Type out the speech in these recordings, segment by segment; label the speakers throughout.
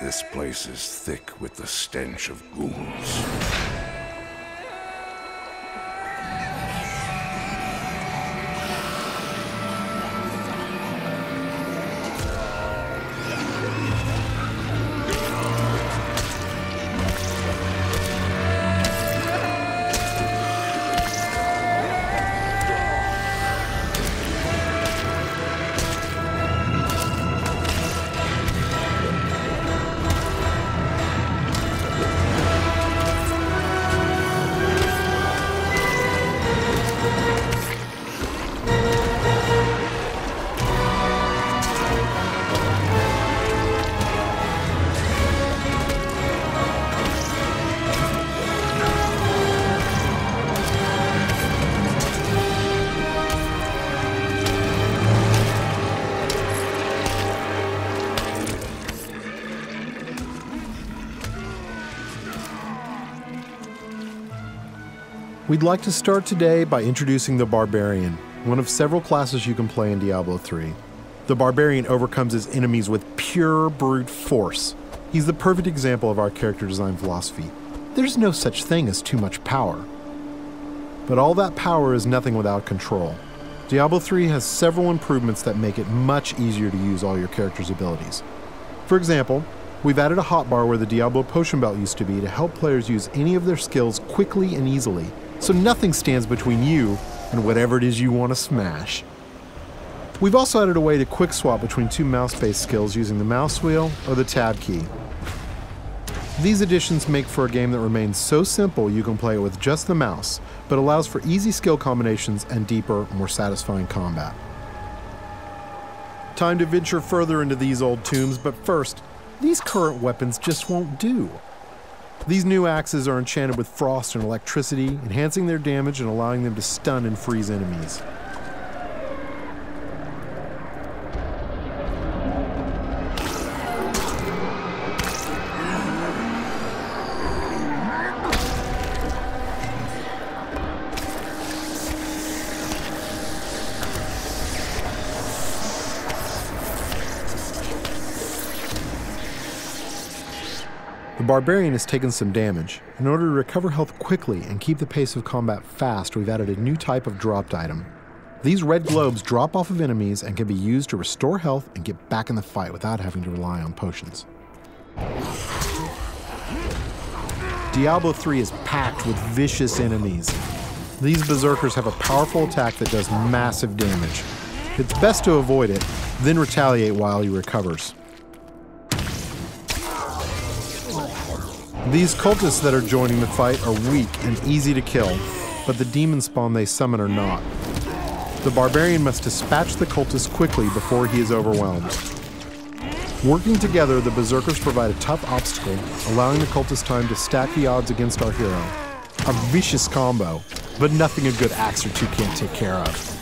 Speaker 1: This place is thick with the stench of ghouls.
Speaker 2: We'd like to start today by introducing the Barbarian, one of several classes you can play in Diablo 3. The Barbarian overcomes his enemies with pure brute force. He's the perfect example of our character design philosophy. There's no such thing as too much power. But all that power is nothing without control. Diablo 3 has several improvements that make it much easier to use all your character's abilities. For example, we've added a hotbar where the Diablo potion belt used to be to help players use any of their skills quickly and easily, so nothing stands between you and whatever it is you want to smash. We've also added a way to quick swap between two mouse-based skills using the mouse wheel or the tab key. These additions make for a game that remains so simple you can play it with just the mouse, but allows for easy skill combinations and deeper, more satisfying combat. Time to venture further into these old tombs, but first, these current weapons just won't do. These new axes are enchanted with frost and electricity, enhancing their damage and allowing them to stun and freeze enemies. The Barbarian has taken some damage. In order to recover health quickly and keep the pace of combat fast, we've added a new type of dropped item. These red globes drop off of enemies and can be used to restore health and get back in the fight without having to rely on potions. Diablo 3 is packed with vicious enemies. These berserkers have a powerful attack that does massive damage. It's best to avoid it, then retaliate while he recovers. These cultists that are joining the fight are weak and easy to kill, but the demon spawn they summon are not. The Barbarian must dispatch the cultist quickly before he is overwhelmed. Working together, the berserkers provide a tough obstacle, allowing the cultist time to stack the odds against our hero. A vicious combo, but nothing a good axe or two can't take care of.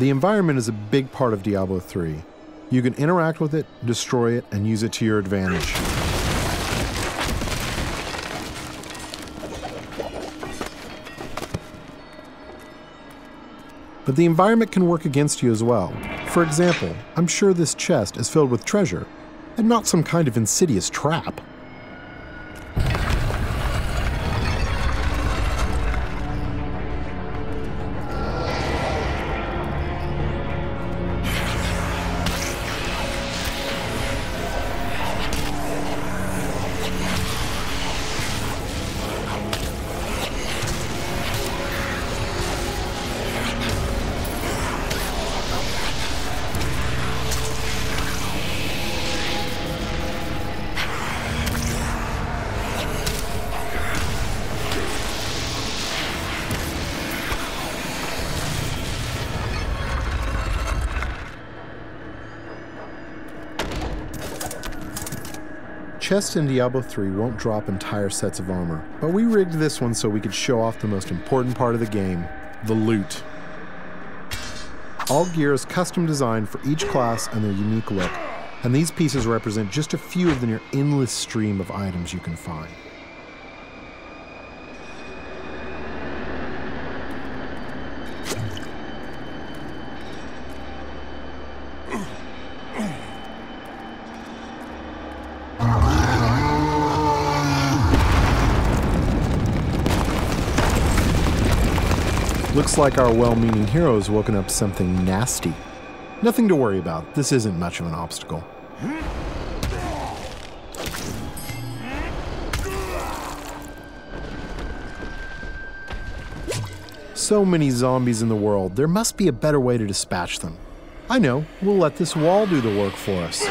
Speaker 2: The environment is a big part of Diablo 3. You can interact with it, destroy it, and use it to your advantage. But the environment can work against you as well. For example, I'm sure this chest is filled with treasure, and not some kind of insidious trap. Chests in Diablo 3 won't drop entire sets of armor, but we rigged this one so we could show off the most important part of the game, the loot. All gear is custom designed for each class and their unique look, and these pieces represent just a few of the near endless stream of items you can find. Looks like our well-meaning hero has woken up something nasty. Nothing to worry about. This isn't much of an obstacle. So many zombies in the world, there must be a better way to dispatch them. I know, we'll let this wall do the work for us.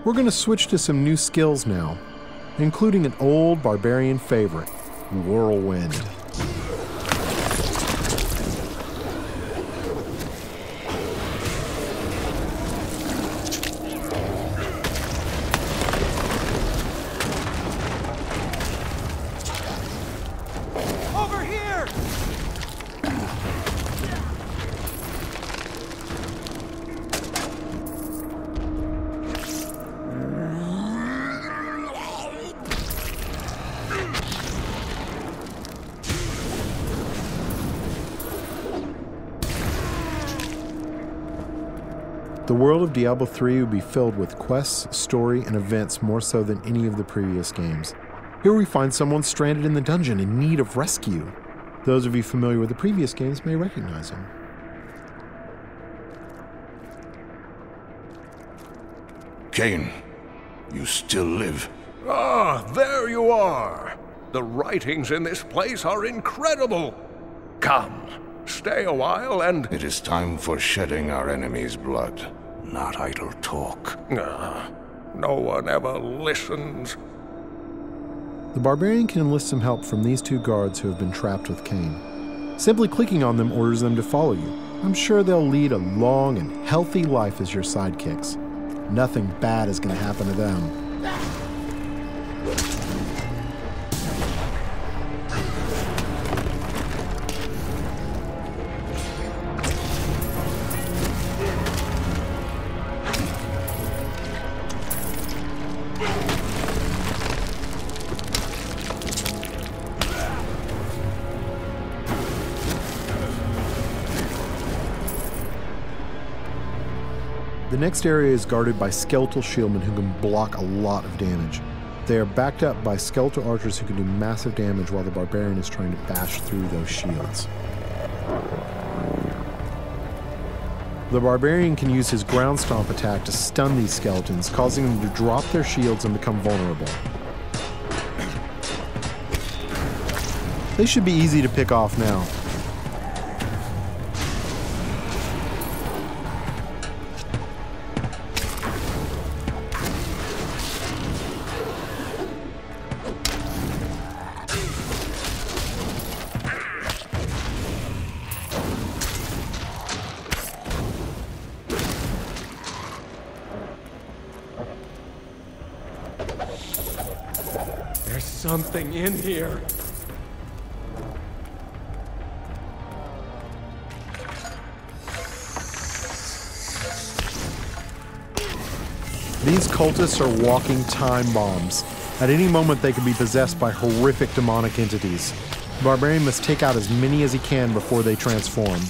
Speaker 2: We're going to switch to some new skills now, including an old barbarian favorite, Whirlwind.
Speaker 3: Over here!
Speaker 2: The world of Diablo 3 would be filled with quests, story, and events more so than any of the previous games. Here we find someone stranded in the dungeon in need of rescue. Those of you familiar with the previous games may recognize him.
Speaker 1: Cain, you still live.
Speaker 4: Ah, there you are. The writings in this place are incredible. Come, stay a while and...
Speaker 1: It is time for shedding our enemy's blood, not idle talk.
Speaker 4: No one ever listens.
Speaker 2: The barbarian can enlist some help from these two guards who have been trapped with Cain. Simply clicking on them orders them to follow you. I'm sure they'll lead a long and healthy life as your sidekicks. Nothing bad is going to happen to them. The next area is guarded by skeletal shieldmen who can block a lot of damage. They are backed up by skeletal archers who can do massive damage while the barbarian is trying to bash through those shields. The barbarian can use his ground stomp attack to stun these skeletons, causing them to drop their shields and become vulnerable. They should be easy to pick off now.
Speaker 3: There's something in here.
Speaker 2: These cultists are walking time bombs. At any moment they can be possessed by horrific demonic entities. The barbarian must take out as many as he can before they transform.